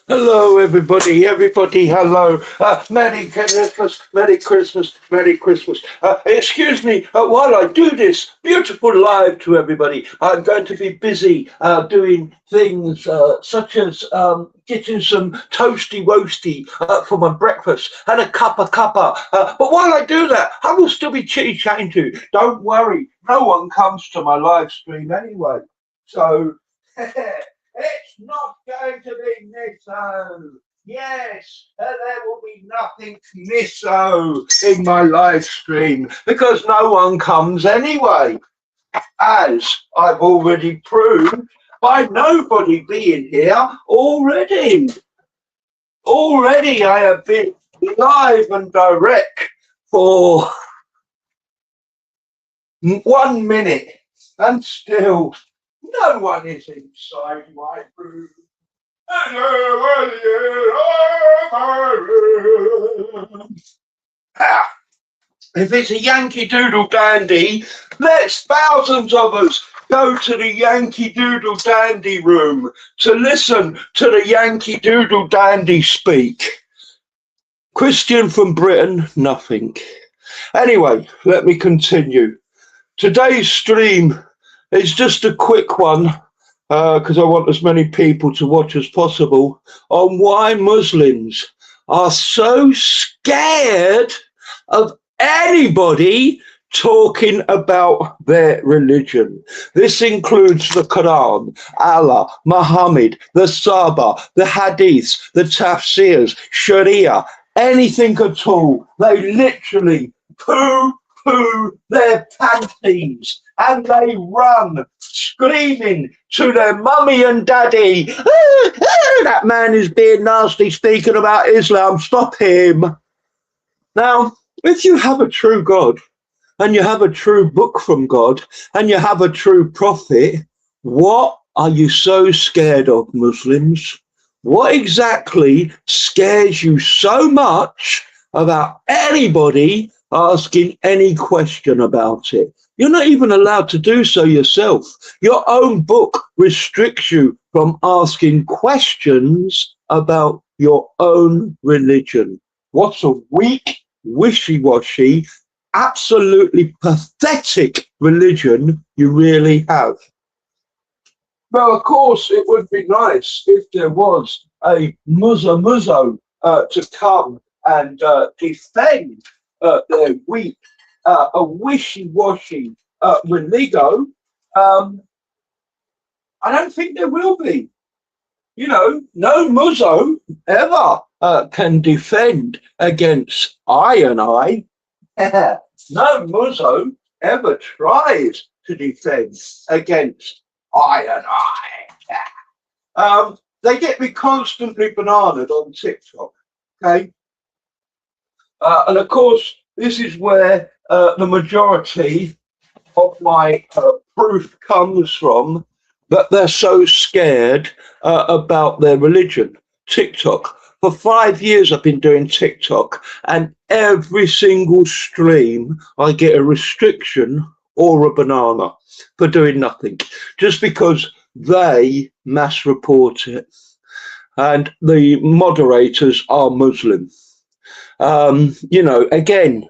Hello, everybody. Everybody, hello. Merry Christmas, Merry Christmas, Merry Christmas. Excuse me, while I do this beautiful live to everybody, I'm going to be busy doing things such as getting some toasty roasty for my breakfast and a cuppa. But while I do that, I will still be chitty-chatting to you. Don't worry, no one comes to my live stream anyway. So... It's not going to be miso. Yes, there will be nothing miso in my live stream because no one comes anyway, as I've already proved by nobody being here already. Already I have been live and direct for 1 minute and still no one is inside my room. If it's a Yankee Doodle Dandy, let's thousands of us go to the Yankee Doodle Dandy room to listen to the Yankee Doodle Dandy speak. Christian from Britain, nothing. Anyway, let me continue. Today's stream is just a quick one because I want as many people to watch as possible on why Muslims are so scared of anybody talking about their religion. This includes the Quran, Allah, Muhammad, the Sahaba, the Hadiths, the Tafsirs, Sharia, anything at all. They literally poo their panties and they run screaming to their mummy and daddy, that man is being nasty speaking about Islam, stop him. Now, if you have a true God and you have a true book from God and you have a true prophet, what are you so scared of, Muslims? What exactly scares you so much about anybody asking any question about it? You're not even allowed to do so yourself. Your own book restricts you from asking questions about your own religion. What a weak, wishy-washy, absolutely pathetic religion you really have. Well, of course, it would be nice if there was a muzzo to come and defend their weak, a wishy-washy religo. I don't think there will be. You know, no muzzo ever can defend against I and I. No muzzo ever tries to defend against I and I. They get me constantly bananaed on TikTok, okay? And of course, this is where the majority of my proof comes from that they're so scared about their religion. TikTok. For 5 years, I've been doing TikTok, and every single stream, I get a restriction or a banana for doing nothing, just because they mass report it. And the moderators are Muslim. You know, again,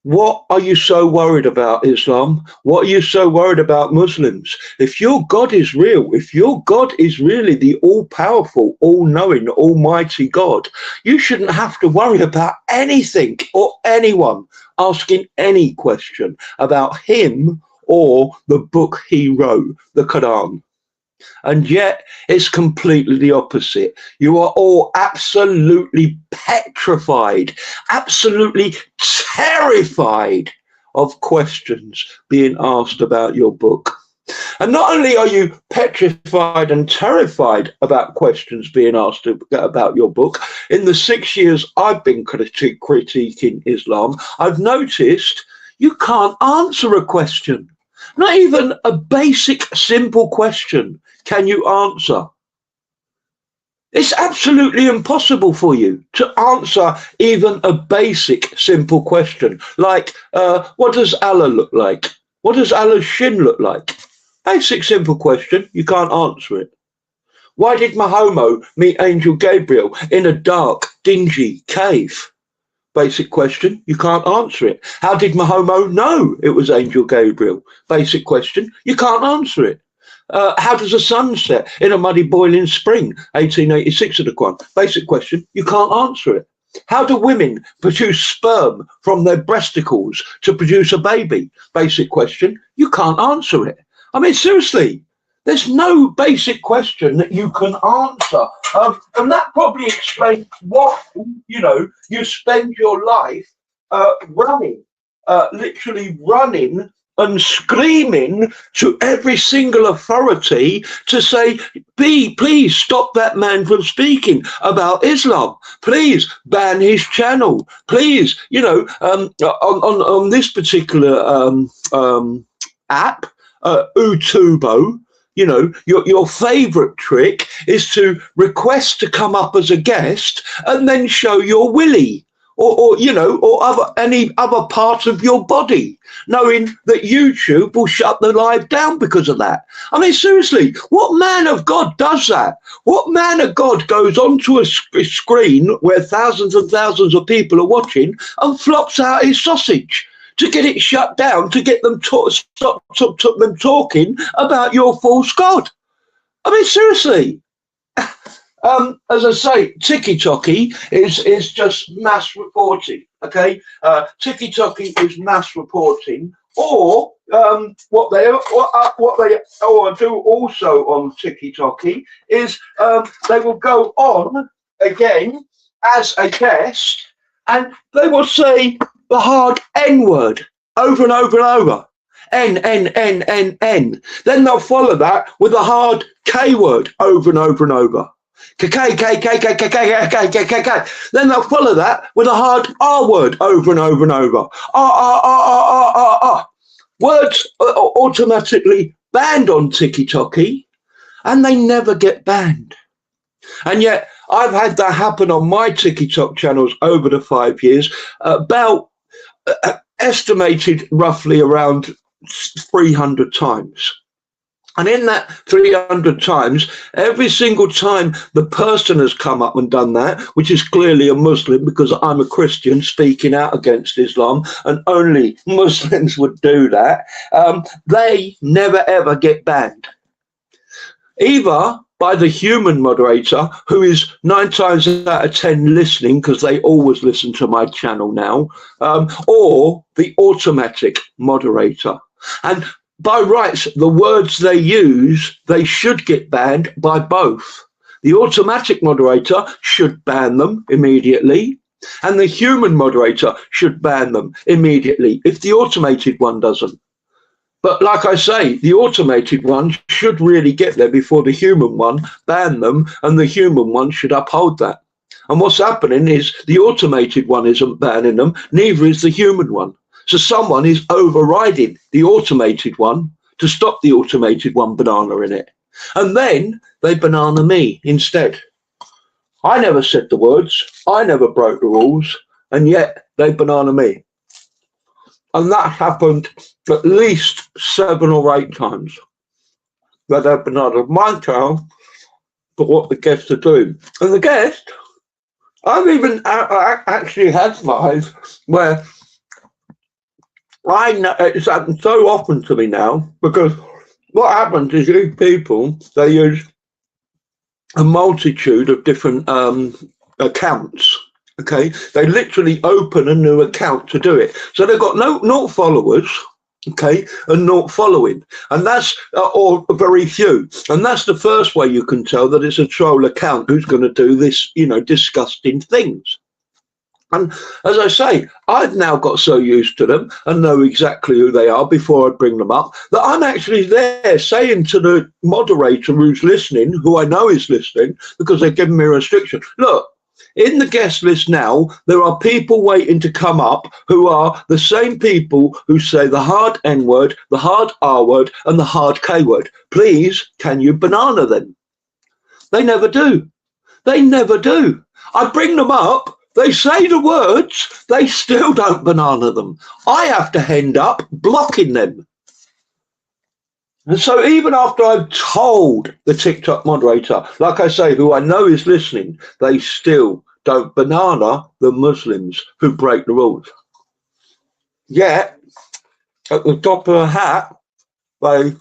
what are you so worried about, Islam? What are you so worried about, Muslims? If your God is real, if your God is really the all-powerful, all-knowing, almighty God, you shouldn't have to worry about anything or anyone asking any question about him or the book he wrote, the Quran. And yet it's completely the opposite. You are all absolutely petrified, absolutely terrified of questions being asked about your book. And not only are you petrified and terrified about questions being asked about your book, in the 6 years I've been critiquing Islam, I've noticed you can't answer a question. Not even a basic, simple question can you answer. It's absolutely impossible for you to answer even a basic, simple question. Like, what does Allah look like? What does Allah's shin look like? Basic, simple question. You can't answer it. Why did Mahomo meet Angel Gabriel in a dark, dingy cave? Basic question, you can't answer it. How did Mahomo know it was Angel Gabriel? Basic question, you can't answer it. How does the sun set in a muddy boiling spring? 1886 at the Quan. Basic question, you can't answer it. How do women produce sperm from their breasticles to produce a baby? Basic question, you can't answer it. I mean, seriously, there's no basic question that you can answer. And that probably explains why, you spend your life running, literally running and screaming to every single authority to say, please stop that man from speaking about Islam. Please ban his channel. Please, on this particular app, Utubo, your favorite trick is to request to come up as a guest and then show your willy or any other part of your body, knowing that YouTube will shut the live down because of that. I mean, seriously, what man of God does that? What man of God goes onto a screen where thousands and thousands of people are watching and flops out his sausage to get it shut down, to get them stop them talking about your false God? I mean, seriously. As I say, TikToky is just mass reporting. Okay, TikToky is mass reporting, or what they do also on TikToky is they will go on again as a guest, and they will say the hard N word over and over and over. N. Then they'll follow that with a hard K word over and over and over. K. Then they'll follow that with a hard R word over and over and over. R. Words are automatically banned on TikToky, and they never get banned. And yet I've had that happen on my TikTok channels over the 5 years, about estimated roughly around 300 times. And in that 300 times, every single time the person has come up and done that, which is clearly a Muslim, because I'm a Christian speaking out against Islam, and only Muslims would do that, they never ever get banned. Either by the human moderator, who is 9 times out of 10 listening, because they always listen to my channel now, or the automatic moderator. And by rights, the words they use, they should get banned by both. The automatic moderator should ban them immediately, and the human moderator should ban them immediately if the automated one doesn't. But like I say, the automated one should really get there before the human one ban them, and the human one should uphold that. And what's happening is the automated one isn't banning them, neither is the human one. So someone is overriding the automated one to stop the automated one banana in it. And then they banana me instead. I never said the words. I never broke the rules. And yet they banana me. And that happened at least 7 or 8 times. Where they banana my channel for what the guests are doing. And the guest, I've even actually had lives where I know it's happened so often to me now, because what happens is these people, they use a multitude of different accounts. Okay, they literally open a new account to do it. So they've got no followers, okay, and not following, and that's or very few. And that's the first way you can tell that it's a troll account who's going to do this, disgusting things. And as I say, I've now got so used to them and know exactly who they are before I bring them up, that I'm actually there saying to the moderator who's listening, who I know is listening, because they're giving me a restriction, look, in the guest list now, there are people waiting to come up who are the same people who say the hard N word, the hard R word, and the hard K word. Please, can you banana them? They never do. They never do. I bring them up. They say the words, they still don't banana them. I have to end up blocking them. And so even after I've told the TikTok moderator, like I say, who I know is listening, they still don't banana the Muslims who break the rules. Yet, at the top of the hat, they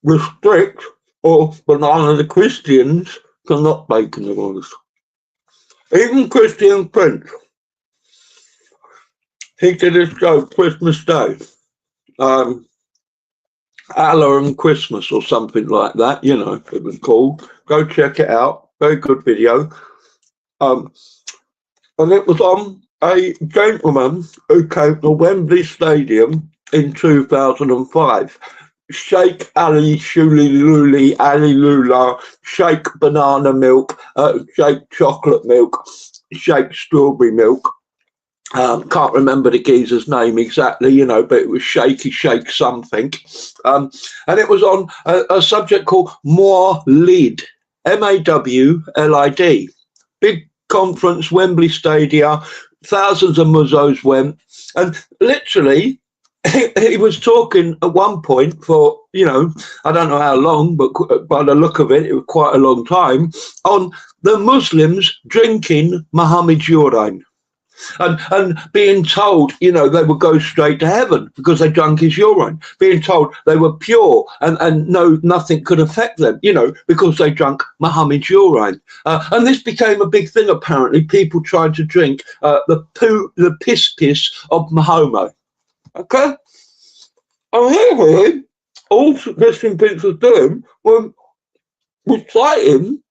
restrict or banana the Christians for not breaking the rules. Even Christian Prince, he did his show Christmas Day. Allah and Christmas or something like that, you know, it was called. Go check it out. Very good video. And it was on a gentleman who came to Wembley Stadium in 2005. Shake Ali Shuli Luli Ali Lula, shake banana milk, shake chocolate milk, shake strawberry milk. Can't remember the geezer's name exactly, you know, but it was Shaky Shake something. And it was on a subject called Mawlid, Mawlid. Big conference, Wembley Stadium, thousands of muzzos went. And literally, he was talking at one point for, you know, I don't know how long, but by the look of it, it was quite a long time, on the Muslims drinking Muhammad's urine. And being told, you know, they would go straight to heaven because they drank his urine. Being told they were pure and nothing could affect them, you know, because they drank Muhammad's urine. And this became a big thing, apparently. People tried to drink the piss of Muhammad. Okay? And here, all Christian people are doing was reciting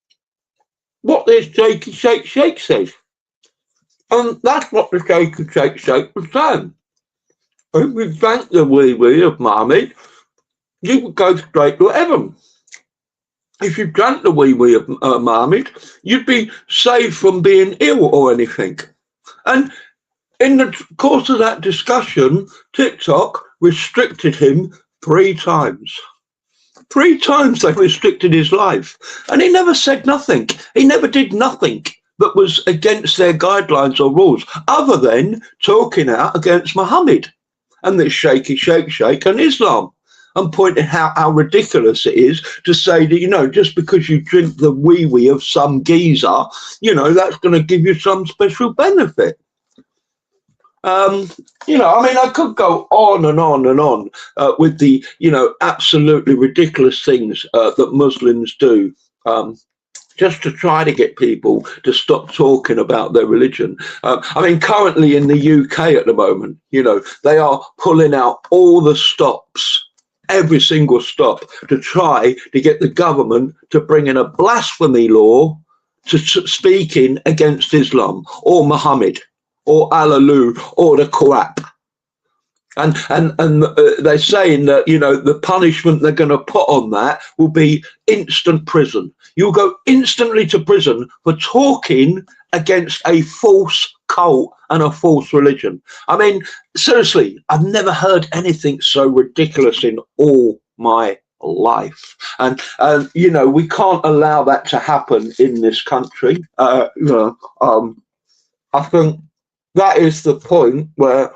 what this shaky shake says. And that's what the shaky shake was saying. If you drank the wee of Muhammad, you would go straight to heaven. If you drank the wee of Muhammad, you'd be saved from being ill or anything. And in the course of that discussion, TikTok restricted him 3 times. 3 times they restricted his life. And he never said nothing. He never did nothing that was against their guidelines or rules, other than talking out against Muhammad and this shaky shake and Islam, and pointing out how ridiculous it is to say that, you know, just because you drink the wee of some geezer, you know, that's going to give you some special benefit. You know, I mean, I could go on and on and on with the, you know, absolutely ridiculous things that Muslims do. Just to try to get people to stop talking about their religion. I mean, currently in the UK at the moment, you know, they are pulling out all the stops, every single stop, to try to get the government to bring in a blasphemy law to speaking against Islam or Muhammad or Allah or the Quran. And they're saying that, you know, the punishment they're going to put on that will be instant prison. You'll go instantly to prison for talking against a false cult and a false religion. I mean, seriously, I've never heard anything so ridiculous in all my life. And you know, we can't allow that to happen in this country. You know, I think that is the point where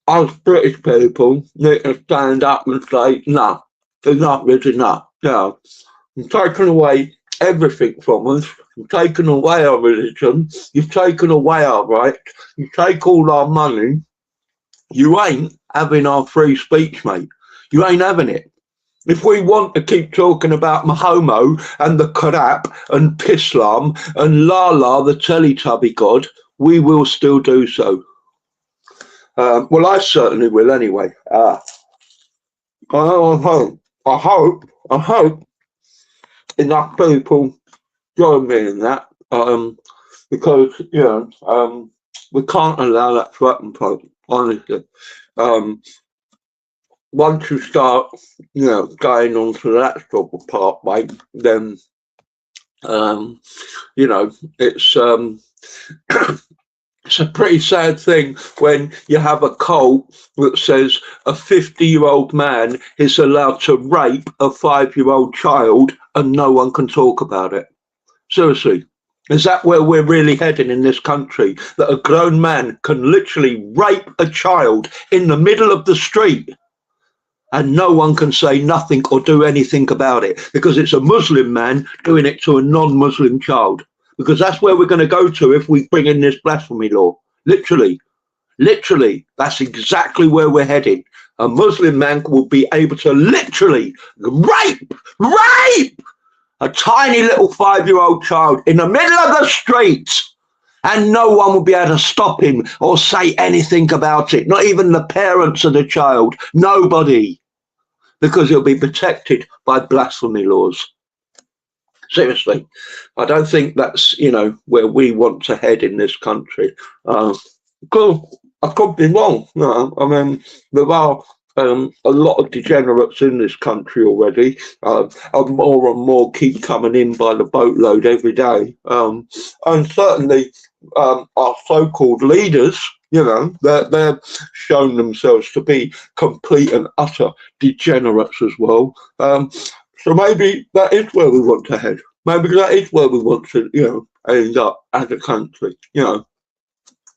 us British people need to stand up and say, no, enough is enough. No, you've taken away everything from us. You've taken away our religion. You've taken away our rights. You take all our money. You ain't having our free speech, mate. You ain't having it. If we want to keep talking about Mahomo and the Quran and Pislam and Lala, the Teletubby god, we will still do so. Well, I certainly will anyway. I hope enough people join me in that, because, you know, we can't allow that to happen, folks, honestly. Once you start, you know, going on to that sort of pathway, then, you know, it's it's a pretty sad thing when you have a cult that says a 50-year-old man is allowed to rape a 5-year-old child and no one can talk about it. Seriously, is that where we're really heading in this country? That a grown man can literally rape a child in the middle of the street And no one can say nothing or do anything about it, because it's a Muslim man doing it to a non-Muslim child. Because that's where we're going to go to if we bring in this blasphemy law. Literally, that's exactly where we're heading. A Muslim man will be able to literally rape a tiny little 5-year-old child in the middle of the streets. And no one will be able to stop him or say anything about it. Not even the parents of the child. Nobody. Because he'll be protected by blasphemy laws. Seriously. I don't think that's, where we want to head in this country. I could be wrong. No, I mean, there are a lot of degenerates in this country already. And more and more keep coming in by the boatload every day. And certainly our so-called leaders, they're shown themselves to be complete and utter degenerates as well. So maybe that is where we want to head. Maybe that is where we want to, end up as a country,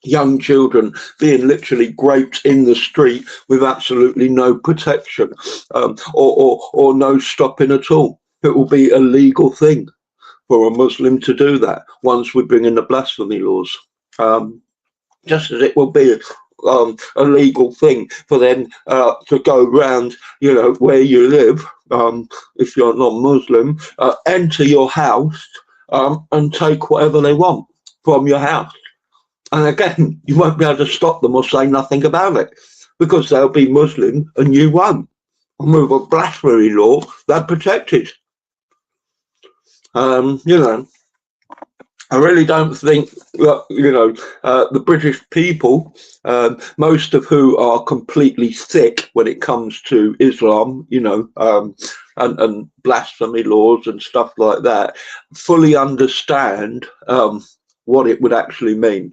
young children being literally raped in the street with absolutely no protection, or no stopping at all. It will be a legal thing for a Muslim to do that once we bring in the blasphemy laws. Just as it will be a legal thing for them to go around, where you live, if you're not Muslim, enter your house and take whatever they want from your house. And again, you won't be able to stop them or say nothing about it, because they'll be Muslim and you won't. And with a blasphemy law, they're protected. I really don't think that, the British people, most of who are completely thick when it comes to Islam, and blasphemy laws and stuff like that, fully understand what it would actually mean.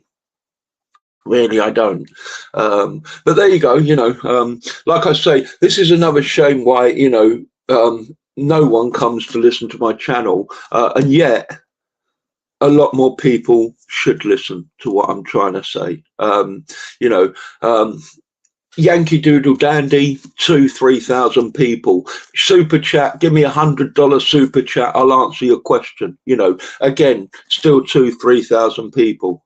Really, I don't. But there you go, like I say, this is another shame why, no one comes to listen to my channel, and yet a lot more people should listen to what I'm trying to say. Yankee Doodle Dandy, 2,000-3,000 people. Super chat, give me $100 super chat, I'll answer your question. Again, still 2,000-3,000 people.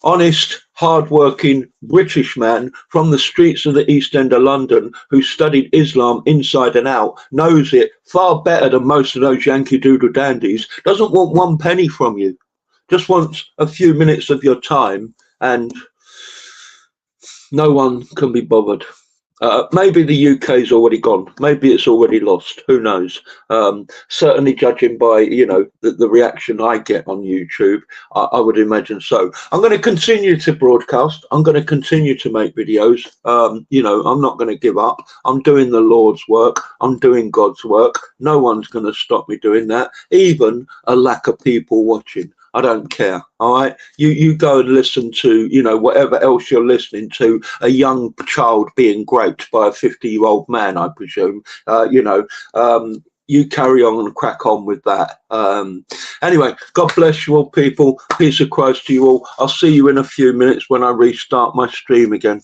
Honest, hard-working British man from the streets of the East End of London who studied Islam inside and out, knows it far better than most of those Yankee Doodle Dandies, doesn't want one penny from you, just wants a few minutes of your time, and no one can be bothered. Maybe the UK's already gone. Maybe it's already lost. Who knows? Certainly judging by, the reaction I get on YouTube, I would imagine so. I'm going to continue to broadcast. I'm going to continue to make videos. I'm not going to give up. I'm doing the Lord's work. I'm doing God's work. No one's going to stop me doing that. Even a lack of people watching. I don't care. All right. You go and listen to, whatever else you're listening to, a young child being raped by a 50-year-old man, I presume. You carry on and crack on with that. Anyway, God bless you all, people. Peace of Christ to you all. I'll see you in a few minutes when I restart my stream again.